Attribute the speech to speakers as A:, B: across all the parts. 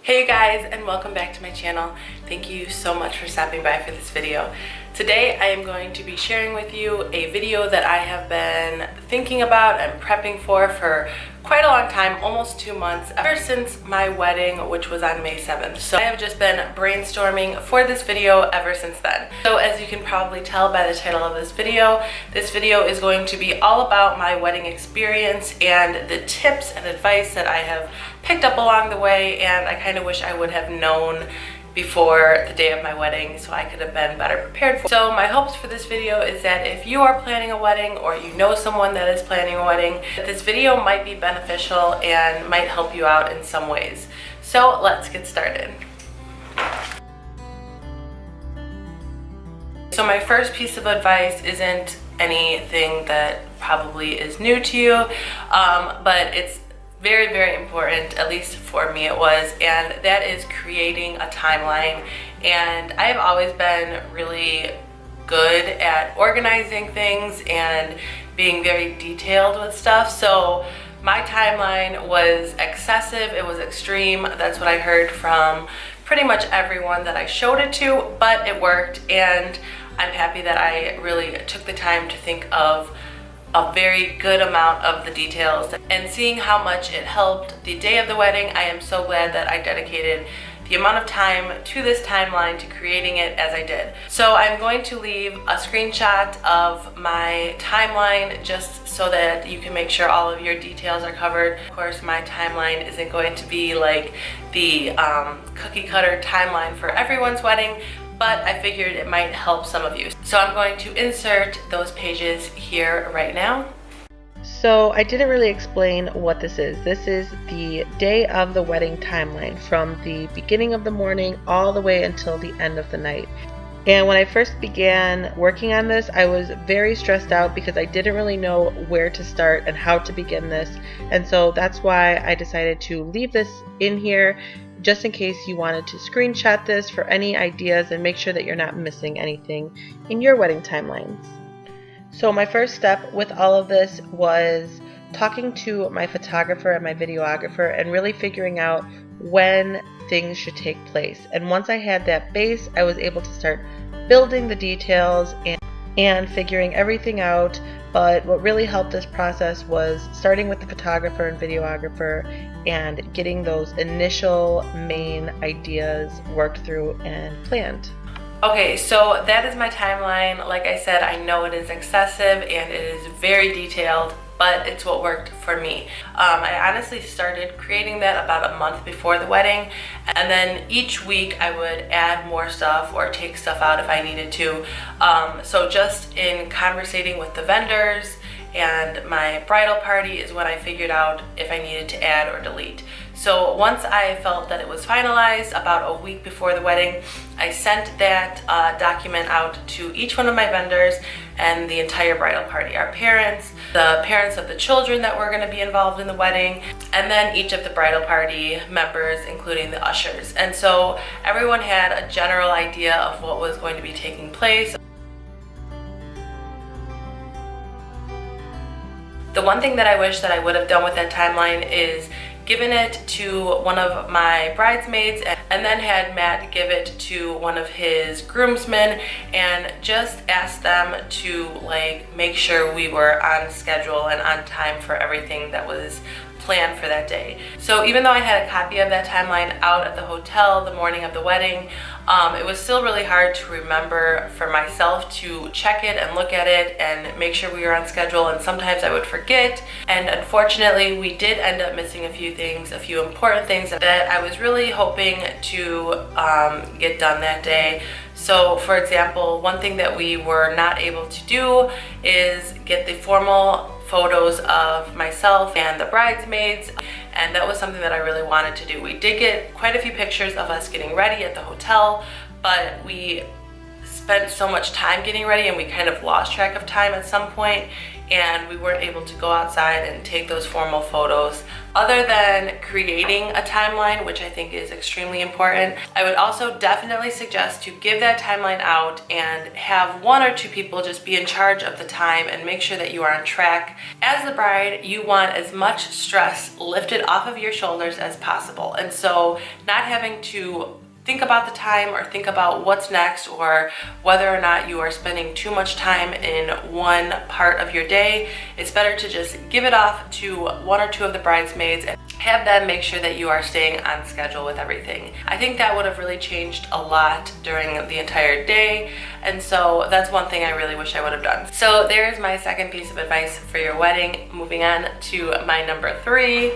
A: Hey guys, and welcome back to my channel. Thank you so much for stopping by for this video. Today I am going to be sharing with you a video that I have been thinking about and prepping for quite a long time, almost 2 months, ever since my wedding, which was on May 7th. So I have just been brainstorming for this video ever since then. So as you can probably tell by the title of this video is going to be all about my wedding experience and the tips and advice that I have picked up along the way, and I kind of wish I would have known before the day of my wedding so I could have been better prepared for it. So my hopes for this video is that if you are planning a wedding or you know someone that is planning a wedding, that this video might be beneficial and might help you out in some ways. So let's get started. So my first piece of advice isn't anything that probably is new to you, but it's very, very important, at least for me it was, and that is creating a timeline. And I have always been really good at organizing things and being very detailed with stuff, so my timeline was excessive, it was extreme. That's what I heard from pretty much everyone that I showed it to, but it worked, and I'm happy that I really took the time to think of a very good amount of the details, and seeing how much it helped the day of the wedding, I am so glad that I dedicated the amount of time to this timeline, to creating it as I did. So I'm going to leave a screenshot of my timeline just so that you can make sure all of your details are covered. Of course, my timeline isn't going to be like the cookie cutter timeline for everyone's wedding, but I figured it might help some of you. So I'm going to insert those pages here right now. So I didn't really explain what this is. This is the day of the wedding timeline, from the beginning of the morning all the way until the end of the night. And when I first began working on this, I was very stressed out because I didn't really know where to start and how to begin this. And so that's why I decided to leave this in here, just in case you wanted to screenshot this for any ideas and make sure that you're not missing anything in your wedding timelines. So my first step with all of this was talking to my photographer and my videographer and really figuring out when things should take place. And once I had that base, I was able to start building the details and figuring everything out. But what really helped this process was starting with the photographer and videographer and getting those initial main ideas worked through and planned. Okay, so that is my timeline. Like I said, I know it is excessive and it is very detailed, but it's what worked for me. I honestly started creating that about a month before the wedding, and then each week I would add more stuff or take stuff out if I needed to. So just in conversating with the vendors and my bridal party is when I figured out if I needed to add or delete. So once I felt that it was finalized, about a week before the wedding, I sent that document out to each one of my vendors and the entire bridal party, our parents, the parents of the children that were going to be involved in the wedding, and then each of the bridal party members, including the ushers. And so everyone had a general idea of what was going to be taking place. The one thing that I wish that I would have done with that timeline is given it to one of my bridesmaids and then had Matt give it to one of his groomsmen and just asked them to make sure we were on schedule and on time for everything that was planned for that day. So even though I had a copy of that timeline out at the hotel the morning of the wedding, it was still really hard to remember for myself to check it and look at it and make sure we were on schedule, and sometimes I would forget. And unfortunately, we did end up missing a few things, a few important things that I was really hoping to get done that day. So for example, one thing that we were not able to do is get the formal photos of myself and the bridesmaids, and that was something that I really wanted to do. We did get quite a few pictures of us getting ready at the hotel, but we spent so much time getting ready and we kind of lost track of time at some point, and we weren't able to go outside and take those formal photos. Other than creating a timeline, which I think is extremely important, I would also definitely suggest to give that timeline out and have 1 or 2 people just be in charge of the time and make sure that you are on track. As the bride, you want as much stress lifted off of your shoulders as possible. And so not having to think about the time or think about what's next or whether or not you are spending too much time in one part of your day, it's better to just give it off to 1 or 2 of the bridesmaids and have them make sure that you are staying on schedule with everything. I think that would have really changed a lot during the entire day, and so that's one thing I really wish I would have done. So there's my second piece of advice for your wedding. Moving on to my number 3.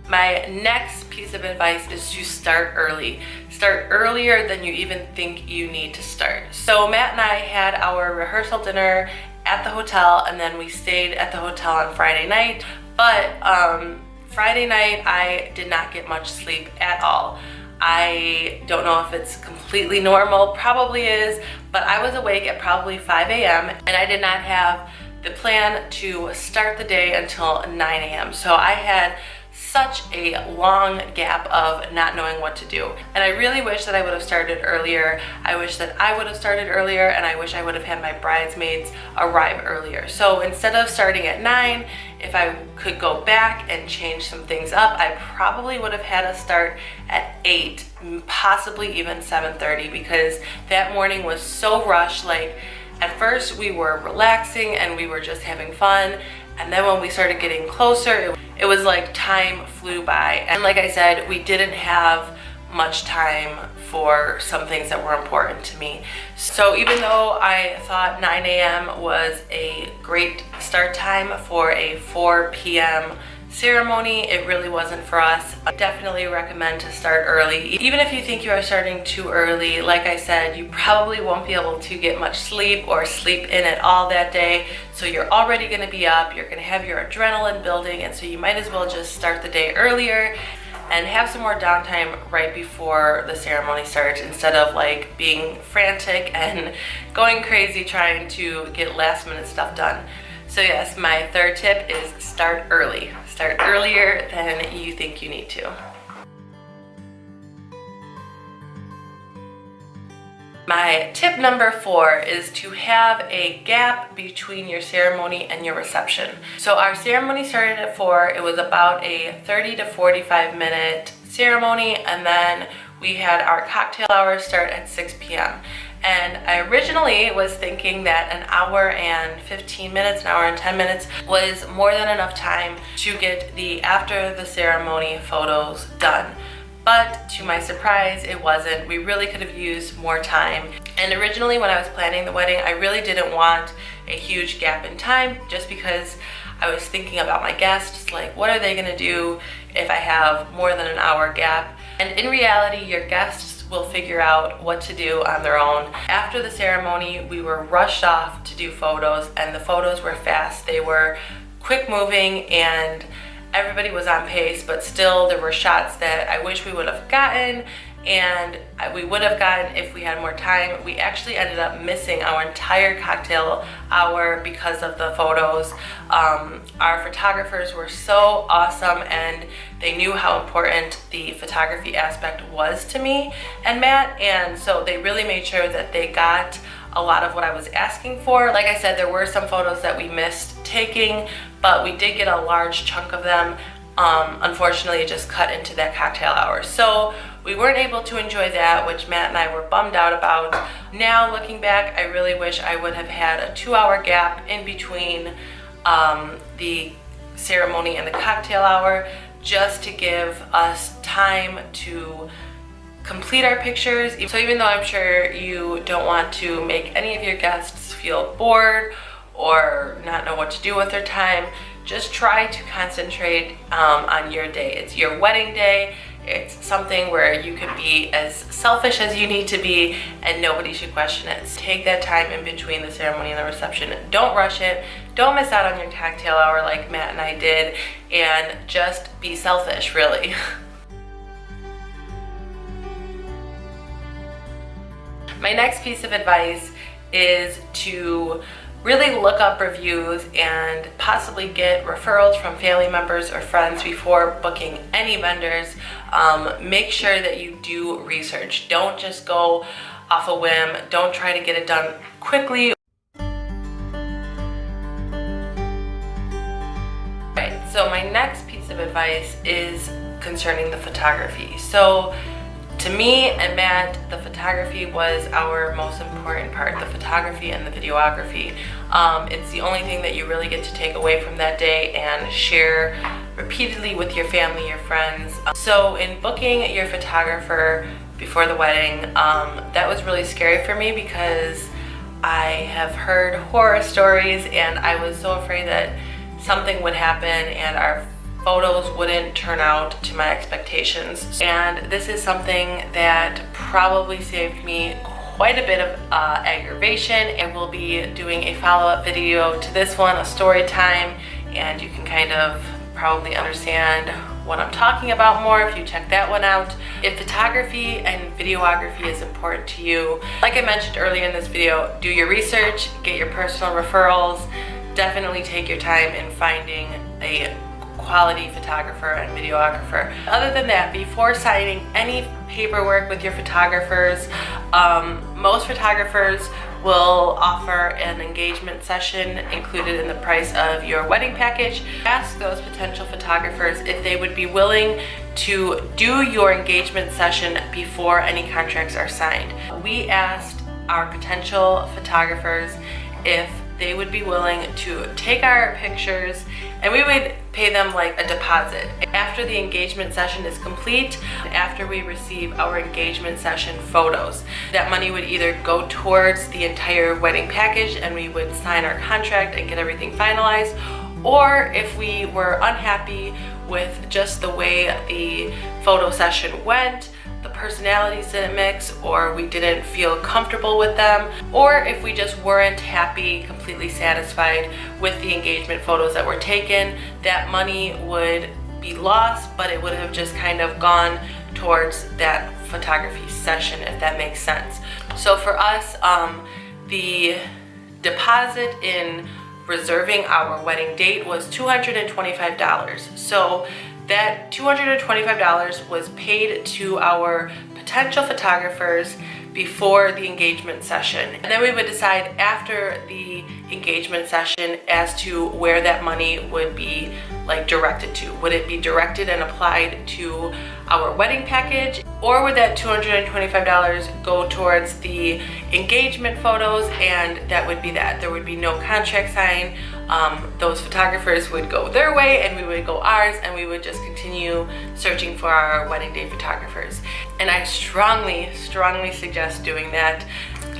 A: My next piece of advice is to start early. Start earlier than you even think you need to start. So Matt and I had our rehearsal dinner at the hotel, and then we stayed at the hotel on Friday night. But Friday night I did not get much sleep at all. I don't know if it's completely normal, probably is, but I was awake at probably 5 a.m. and I did not have the plan to start the day until 9 a.m. So I had such a long gap of not knowing what to do. And I really wish that I would have started earlier. I wish that I would have started earlier, and I wish I would have had my bridesmaids arrive earlier. So instead of starting at 9, if I could go back and change some things up, I probably would have had us start at 8, possibly even 7:30, because that morning was so rushed. Like, at first we were relaxing and we were just having fun, and then when we started getting closer, it was like time flew by. And like I said, we didn't have much time for some things that were important to me. So even though I thought 9 a.m. was a great start time for a 4 p.m. ceremony, it really wasn't for us. I definitely recommend to start early. Even if you think you are starting too early, like I said, you probably won't be able to get much sleep or sleep in at all that day. So you're already going to be up, you're going to have your adrenaline building, and so you might as well just start the day earlier and have some more downtime right before the ceremony starts, instead of like being frantic and going crazy trying to get last minute stuff done. So yes, my third tip is start early. Start earlier than you think you need to. My tip number 4 is to have a gap between your ceremony and your reception. So our ceremony started at 4. It was about a 30 to 45 minute ceremony, and then we had our cocktail hour start at 6 p.m. And I originally was thinking that an hour and 15 minutes, an hour and 10 minutes was more than enough time to get the after the ceremony photos done. But to my surprise, it wasn't. We really could have used more time. And originally when I was planning the wedding, I really didn't want a huge gap in time, just because I was thinking about my guests, like what are they gonna do if I have more than an hour gap? And in reality, your guests will figure out what to do on their own. After the ceremony, we were rushed off to do photos, and the photos were fast. They were quick moving and everybody was on pace, but still there were shots that I wish we would have gotten, and we would have gotten if we had more time. We actually ended up missing our entire cocktail hour because of the photos. Our photographers were so awesome, and they knew how important the photography aspect was to me and Matt, and so they really made sure that they got a lot of what I was asking for. Like I said, there were some photos that we missed taking, but we did get a large chunk of them. Unfortunately, it just cut into that cocktail hour. So we weren't able to enjoy that, which Matt and I were bummed out about. Now, looking back, I really wish I would have had a 2-hour gap in between the ceremony and the cocktail hour, just to give us time to complete our pictures. So even though I'm sure you don't want to make any of your guests feel bored or not know what to do with their time, just try to concentrate on your day. It's your wedding day. It's something where you can be as selfish as you need to be and nobody should question it. So take that time in between the ceremony and the reception. Don't rush it. Don't miss out on your cocktail hour like Matt and I did, and just be selfish, really. My next piece of advice is to really look up reviews and possibly get referrals from family members or friends before booking any vendors. Make sure that you do research. Don't just go off a whim. Don't try to get it done quickly. Right, so my next piece of advice is concerning the photography. So to me and Matt, the photography was our most important part, the photography and the videography. It's the only thing that you really get to take away from that day and share repeatedly with your family, your friends. So in booking your photographer before the wedding, that was really scary for me because I have heard horror stories and I was so afraid that something would happen and our photos wouldn't turn out to my expectations. And this is something that probably saved me quite a bit of aggravation, and we'll be doing a follow-up video to this one, a story time, and you can kind of probably understand what I'm talking about more if you check that one out. If photography and videography is important to you, like I mentioned earlier in this video, do your research, get your personal referrals, definitely take your time in finding a quality photographer and videographer. Other than that, before signing any paperwork with your photographers, most photographers will offer an engagement session included in the price of your wedding package. Ask those potential photographers if they would be willing to do your engagement session before any contracts are signed. We asked our potential photographers if they would be willing to take our pictures and we would pay them like a deposit. After the engagement session is complete, after we receive our engagement session photos, that money would either go towards the entire wedding package and we would sign our contract and get everything finalized, or if we were unhappy with just the way the photo session went, the personalities didn't mix, or we didn't feel comfortable with them, or if we just weren't happy, completely satisfied with the engagement photos that were taken, that money would be lost, but it would have just kind of gone towards that photography session, if that makes sense. So for us, the deposit in reserving our wedding date was $225. So that $225 was paid to our potential photographers before the engagement session. And then we would decide after the engagement session as to where that money would be like directed to. Would it be directed and applied to our wedding package, or would that $225 go towards the engagement photos, and that would be that. There would be no contract signed. Those photographers would go their way and we would go ours, and we would just continue searching for our wedding day photographers. And I strongly suggest doing that.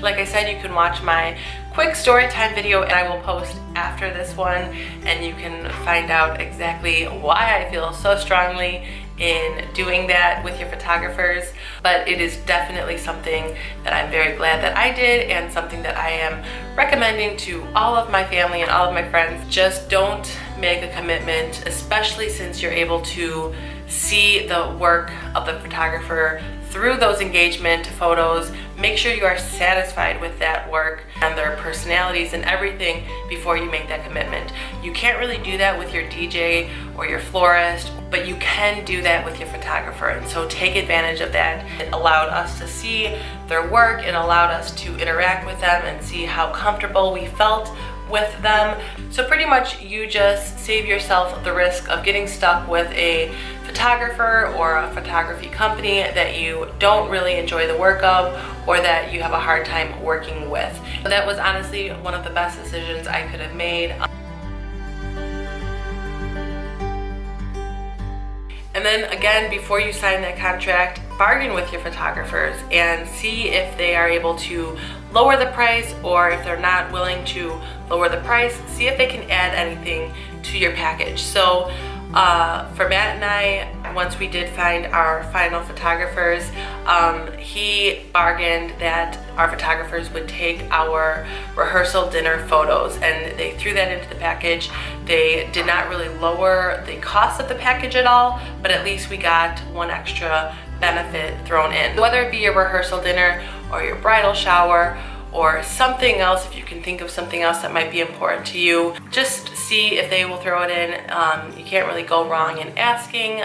A: Like I said, you can watch my quick story time video and I will post after this one, and you can find out exactly why I feel so strongly in doing that with your photographers. But it is definitely something that I'm very glad that I did, and something that I am recommending to all of my family and all of my friends. Just don't make a commitment, especially since you're able to see the work of the photographer through those engagement photos. Make sure you are satisfied with that work and their personalities and everything before you make that commitment. You can't really do that with your DJ or your florist, but you can do that with your photographer, and so take advantage of that. It allowed us to see their work, it allowed us to interact with them and see how comfortable we felt with them. So pretty much you just save yourself the risk of getting stuck with a photographer or a photography company that you don't really enjoy the work of, or that you have a hard time working with. So that was honestly one of the best decisions I could have made. And then again, before you sign that contract, bargain with your photographers and see if they are able to lower the price, or if they're not willing to lower the price, see if they can add anything to your package. So for Matt and I, once we did find our final photographers, he bargained that our photographers would take our rehearsal dinner photos, and they threw that into the package. They did not really lower the cost of the package at all, but at least we got one extra benefit thrown in. Whether it be your rehearsal dinner or your bridal shower or something else. If you can think of something else that might be important to you, just see if they will throw it in. You can't really go wrong in asking.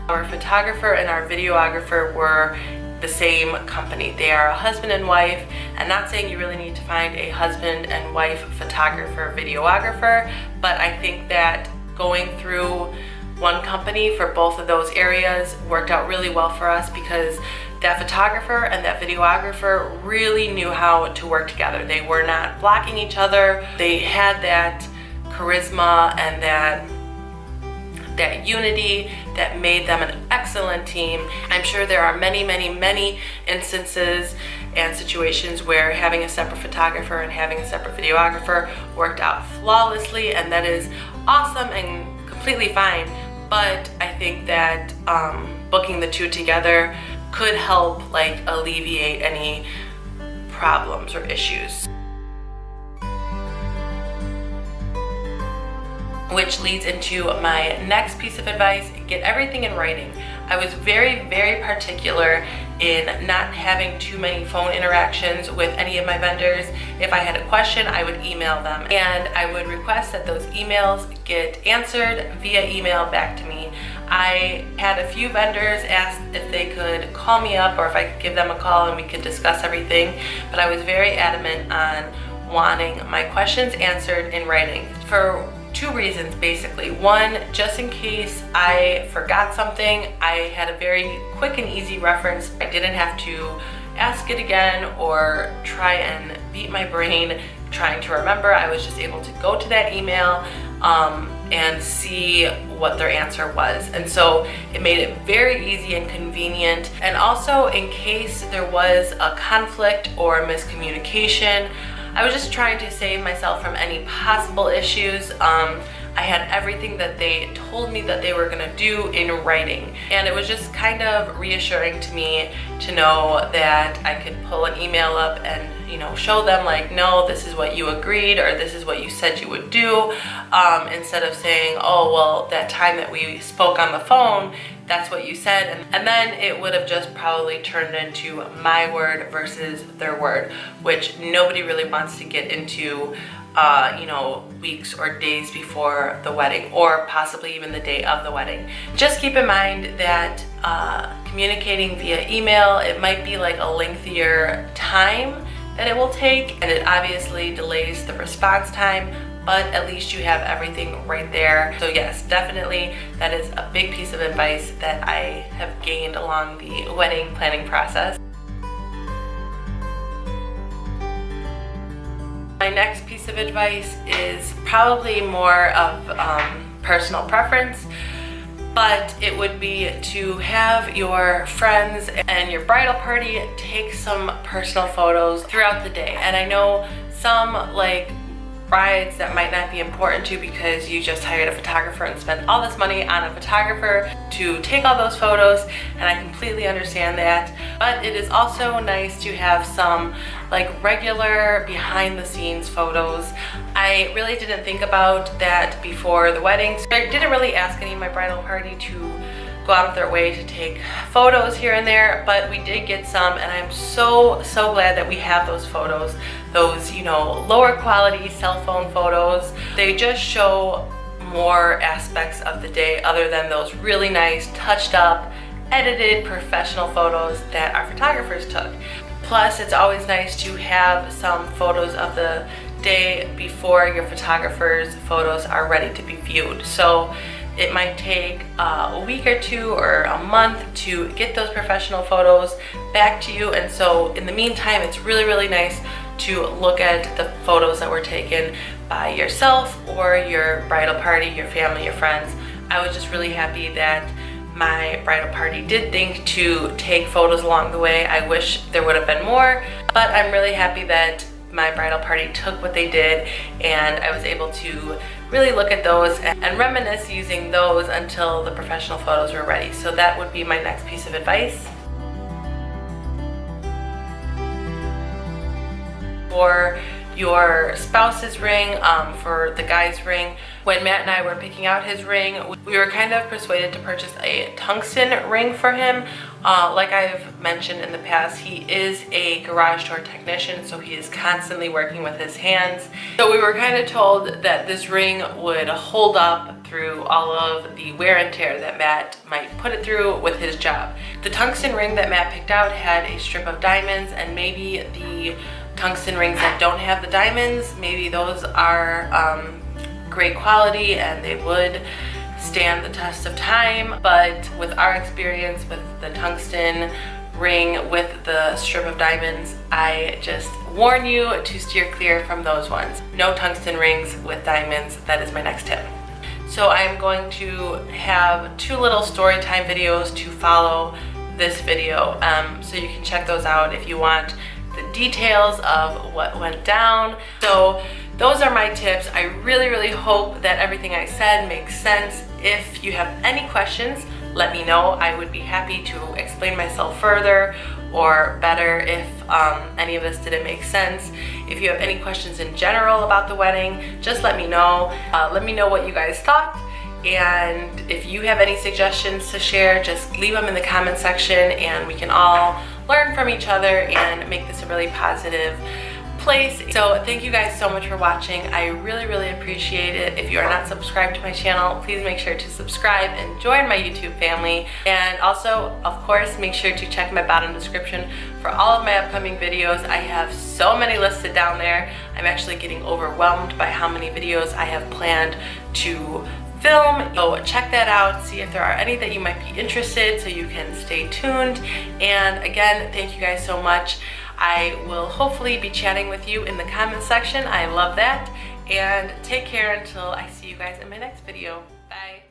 A: Our photographer and our videographer were the same company. They are a husband and wife, and not saying you really need to find a husband and wife photographer, videographer, but I think that going through one company for both of those areas worked out really well for us, because that photographer and that videographer really knew how to work together. They were not blocking each other. They had that charisma and that unity that made them an excellent team. I'm sure there are many, many, many instances and situations where having a separate photographer and having a separate videographer worked out flawlessly, and that is awesome and completely fine. But I think that booking the two together could help like alleviate any problems or issues. Which leads into my next piece of advice: get everything in writing. I was very, very particular in not having too many phone interactions with any of my vendors. If I had a question, I would email them, and I would request that those emails get answered via email back to me. I had a few vendors ask if they could call me up or if I could give them a call and we could discuss everything, but I was very adamant on wanting my questions answered in writing for two reasons basically. One, just in case I forgot something, I had a very quick and easy reference. I didn't have to ask it again or try and beat my brain trying to remember. I was just able to go to that email and see what their answer was. And so it made it very easy and convenient. And also, in case there was a conflict or miscommunication, I was just trying to save myself from any possible issues. I had everything that they told me that they were gonna do in writing. And it was just kind of reassuring to me to know that I could pull an email up and, you know, show them like, no, this is what you agreed, or this is what you said you would do, instead of saying, oh, well, that time that we spoke on the phone, that's what you said. And then it would have just probably turned into my word versus their word, which nobody really wants to get into, you know, weeks or days before the wedding, or possibly even the day of the wedding. Just keep in mind that communicating via email, it might be like a lengthier time that it will take, and it obviously delays the response time, but at least you have everything right there. So yes, definitely that is a big piece of advice that I have gained along the wedding planning process. My next piece of advice is probably more of personal preference, but it would be to have your friends and your bridal party take some personal photos throughout the day. And I know some like brides that might not be important to, because you just hired a photographer and spent all this money on a photographer to take all those photos, and I completely understand that. But it is also nice to have some like regular behind the scenes photos. I really didn't think about that before the wedding. So I didn't really ask any of my bridal party to go out of their way to take photos here and there, but we did get some, and I'm so glad that we have those photos. Those, you know, lower quality cell phone photos. They just show more aspects of the day other than those really nice, touched up, edited, professional photos that our photographers took. Plus, it's always nice to have some photos of the day before your photographer's photos are ready to be viewed. So it might take a week or two or a month to get those professional photos back to you. And so in the meantime, it's really nice to look at the photos that were taken by yourself or your bridal party, your family, your friends. I was just really happy that my bridal party did think to take photos along the way. I wish there would have been more, but I'm really happy that my bridal party took what they did, and I was able to really look at those and reminisce using those until the professional photos were ready. So that would be my next piece of advice. For your spouse's ring for the guy's ring. When Matt and I were picking out his ring, we were kind of persuaded to purchase a tungsten ring for him. Like I've mentioned in the past, he is a garage door technician, so he is constantly working with his hands. So we were kind of told that this ring would hold up through all of the wear and tear that Matt might put it through with his job. The tungsten ring that Matt picked out had a strip of diamonds, and maybe the tungsten rings that don't have the diamonds, maybe those are great quality and they would stand the test of time. But with our experience with the tungsten ring with the strip of diamonds, I just warn you to steer clear from those ones. No tungsten rings with diamonds. That is my next tip. So I'm going to have 2 little story time videos to follow this video, so you can check those out if you want the details of what went down. So those are my tips. I really hope that everything I said makes sense. If you have any questions, let me know. I would be happy to explain myself further or better if any of this didn't make sense. If you have any questions in general about the wedding, just let me know. Let me know what you guys thought. And if you have any suggestions to share, just leave them in the comment section and we can all learn from each other and make this a really positive place. So thank you guys so much for watching. I really appreciate it. If you are not subscribed to my channel, please make sure to subscribe and join my YouTube family. And also, of course, make sure to check my bottom description for all of my upcoming videos. I have so many listed down there. I'm actually getting overwhelmed by how many videos I have planned to film. So check that out, see if there are any that you might be interested so you can stay tuned. And again, thank you guys so much. I will hopefully be chatting with you in the comment section. I love that. And take care until I see you guys in my next video. Bye.